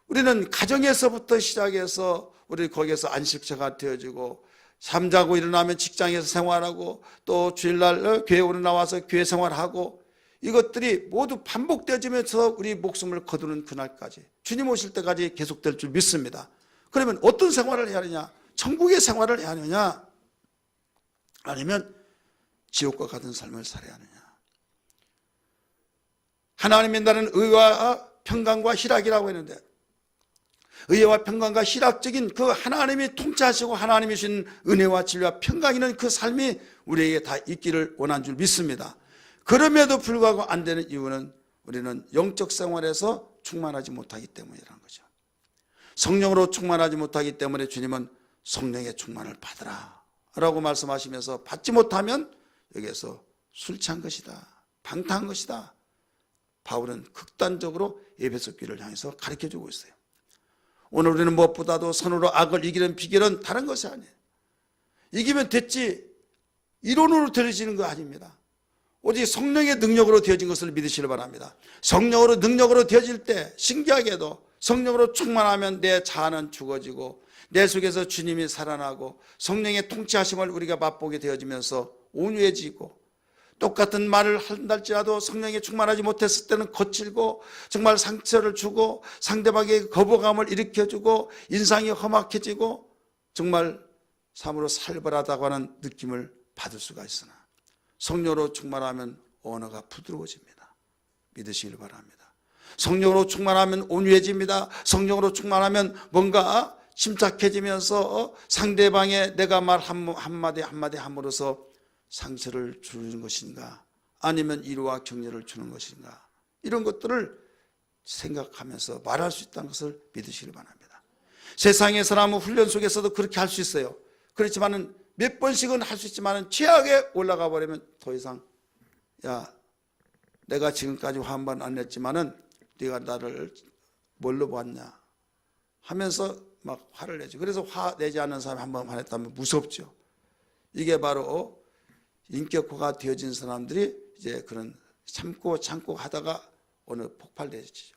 우리는 가정에서부터 시작해서 우리 거기에서 안식처가 되어지고 잠자고 일어나면 직장에서 생활하고 또 주일날 교회 오늘 나와서 교회 생활하고 이것들이 모두 반복되어지면서 우리 목숨을 거두는 그날까지 주님 오실 때까지 계속될 줄 믿습니다. 그러면 어떤 생활을 해야 하느냐? 천국의 생활을 해야 하느냐? 아니면 지옥과 같은 삶을 살아야 하느냐? 하나님의 나라는 의와 평강과 희락이라고 했는데 의와 평강과 희락적인 그 하나님이 통치하시고 하나님이 주신 은혜와 진리와 평강이 있는 그 삶이 우리에게 다 있기를 원한 줄 믿습니다. 그럼에도 불구하고 안 되는 이유는 우리는 영적 생활에서 충만하지 못하기 때문이라는 거죠. 성령으로 충만하지 못하기 때문에 주님은 성령의 충만을 받으라 라고 말씀하시면서 받지 못하면 여기에서 술 취한 것이다, 방탕한 것이다. 바울은 극단적으로 에베소 교회를 향해서 가르쳐주고 있어요. 오늘 우리는 무엇보다도 선으로 악을 이기는 비결은 다른 것이 아니에요. 이기면 됐지 이론으로 되어지는 거 아닙니다. 오직 성령의 능력으로 되어진 것을 믿으시길 바랍니다. 성령으로 능력으로 되어질 때 신기하게도 성령으로 충만하면 내 자아는 죽어지고 내 속에서 주님이 살아나고 성령의 통치하심을 우리가 맛보게 되어지면서 온유해지고 똑같은 말을 한달지라도 성령에 충만하지 못했을 때는 거칠고 정말 상처를 주고 상대방에게 거부감을 일으켜주고 인상이 험악해지고 정말 참으로 살벌하다고 하는 느낌을 받을 수가 있으나 성령으로 충만하면 언어가 부드러워집니다. 믿으시길 바랍니다. 성령으로 충만하면 온유해집니다. 성령으로 충만하면 뭔가 침착해지면서 상대방의 내가 말 한마디 함으로써 상처를 주는 것인가 아니면 위로와 격려를 주는 것인가 이런 것들을 생각하면서 말할 수 있다는 것을 믿으시길 바랍니다. 세상의 사람은 훈련 속에서도 그렇게 할 수 있어요. 그렇지만은 몇 번씩은 할 수 있지만은 최악에 올라가 버리면 더 이상 야 내가 지금까지 화 한 번 안 냈지만은 네가 나를 뭘로 봤냐 하면서 막 화를 내죠. 그래서 화 내지 않는 사람이 한 번 화냈다면 무섭죠. 이게 바로 인격화가 되어진 사람들이 이제 그런 참고 하다가 어느 폭발되죠.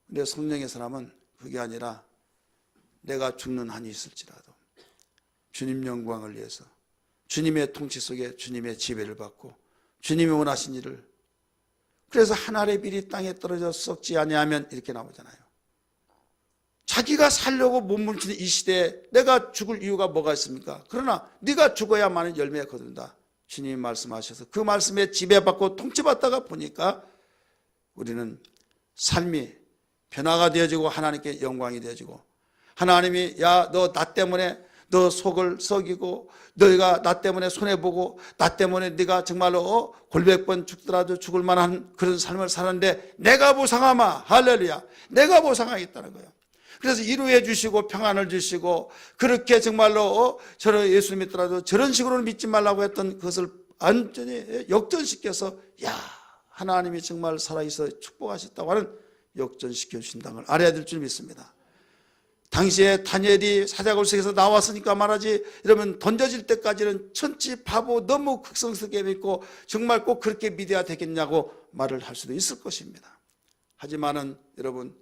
근데 성령의 사람은 그게 아니라 내가 죽는 한이 있을지라도 주님 영광을 위해서 주님의 통치 속에 주님의 지배를 받고 주님이 원하신 일을 그래서 한 알의 빌이 땅에 떨어져 썩지 아니하면 이렇게 나오잖아요. 자기가 살려고 몸부림치는 이 시대에 내가 죽을 이유가 뭐가 있습니까? 그러나 네가 죽어야만 열매가 거둔다. 주님이 말씀하셔서 그 말씀에 지배받고 통치받다가 보니까 우리는 삶이 변화가 되어지고 하나님께 영광이 되어지고 하나님이 야 너 나 때문에 너 속을 썩이고 너희가 나 때문에 손해보고 나 때문에 네가 정말로 골백번 죽더라도 죽을 만한 그런 삶을 살았는데 내가 보상하마 할렐루야 내가 보상하겠다는 거예요. 그래서 위로해 주시고 평안을 주시고 그렇게 정말로 저를 예수 믿더라도 저런 식으로는 믿지 말라고 했던 그것을 완전히 역전시켜서 야 하나님이 정말 살아있어 축복하셨다고 하는 역전시켜 주신다는 걸 알아야 될 줄 믿습니다. 당시에 다니엘이 사자굴 속에서 나왔으니까 말하지 이러면 던져질 때까지는 천치 바보 너무 극성스럽게 믿고 정말 꼭 그렇게 믿어야 되겠냐고 말을 할 수도 있을 것입니다. 하지만은 여러분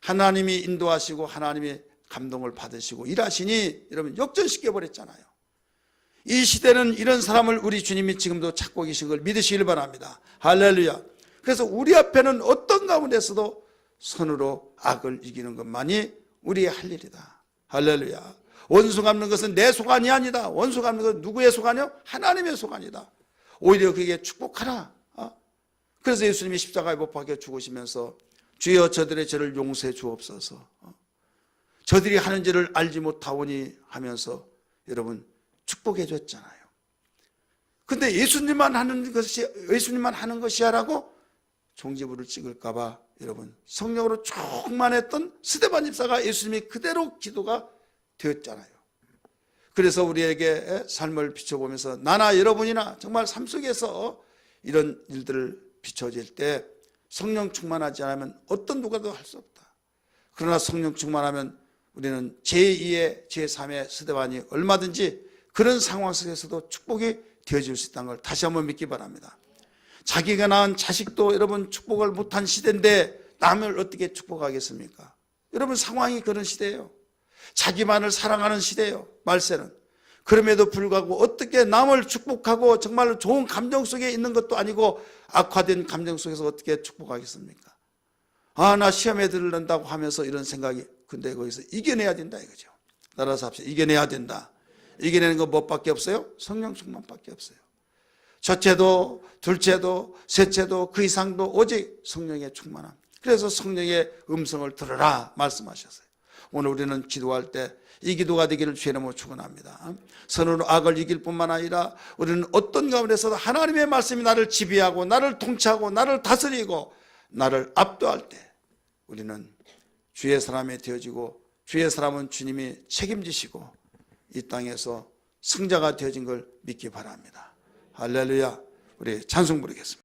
하나님이 인도하시고 하나님이 감동을 받으시고 일하시니 여러분 역전시켜 버렸잖아요. 이 시대는 이런 사람을 우리 주님이 지금도 찾고 계신 걸 믿으시길 바랍니다. 할렐루야. 그래서 우리 앞에는 어떤 가운데서도 선으로 악을 이기는 것만이 우리의 할 일이다. 할렐루야. 원수 갚는 것은 내 소관이 아니다. 원수 갚는 것은 누구의 소관이요? 하나님의 소관이다. 오히려 그에게 축복하라. 그래서 예수님이 십자가에 못 박혀 죽으시면서 주여 저들의 죄를 용서해 주옵소서. 저들이 하는 죄를 알지 못하오니 하면서 여러분 축복해 줬잖아요. 근데 예수님만 하는 것이야라고 종지부를 찍을까 봐 여러분 성령으로 충만했던 스데반 집사가 예수님이 그대로 기도가 되었잖아요. 그래서 우리에게 삶을 비춰보면서 나나 여러분이나 정말 삶 속에서 이런 일들을 비춰질 때 성령 충만하지 않으면 어떤 누가도 할 수 없다. 그러나 성령 충만하면 우리는 제2의 제3의 스데반이 얼마든지 그런 상황 속에서도 축복이 되어질 수 있다는 걸 다시 한번 믿기 바랍니다. 자기가 낳은 자식도 여러분 축복을 못한 시대인데 남을 어떻게 축복하겠습니까? 여러분 상황이 그런 시대예요. 자기만을 사랑하는 시대예요. 말세는. 그럼에도 불구하고 어떻게 남을 축복하고 정말로 좋은 감정 속에 있는 것도 아니고 악화된 감정 속에서 어떻게 축복하겠습니까? 나 시험에 들른다고 하면서 이런 생각이, 근데 거기서 이겨내야 된다 이거죠. 따라서 합시다. 이겨내야 된다. 이겨내는 건 뭐밖에 없어요? 성령 충만밖에 없어요. 첫째도 둘째도 셋째도 그 이상도 오직 성령의 충만함. 그래서 성령의 음성을 들으라 말씀하셨어요. 오늘 우리는 기도할 때 이 기도가 되기를 주의 이름으로 축원합니다. 선으로 악을 이길 뿐만 아니라 우리는 어떤 가운데서도 하나님의 말씀이 나를 지배하고 나를 통치하고 나를 다스리고 나를 압도할 때 우리는 주의 사람이 되어지고 주의 사람은 주님이 책임지시고 이 땅에서 승자가 되어진 걸 믿기 바랍니다. 할렐루야. 우리 찬송 부르겠습니다.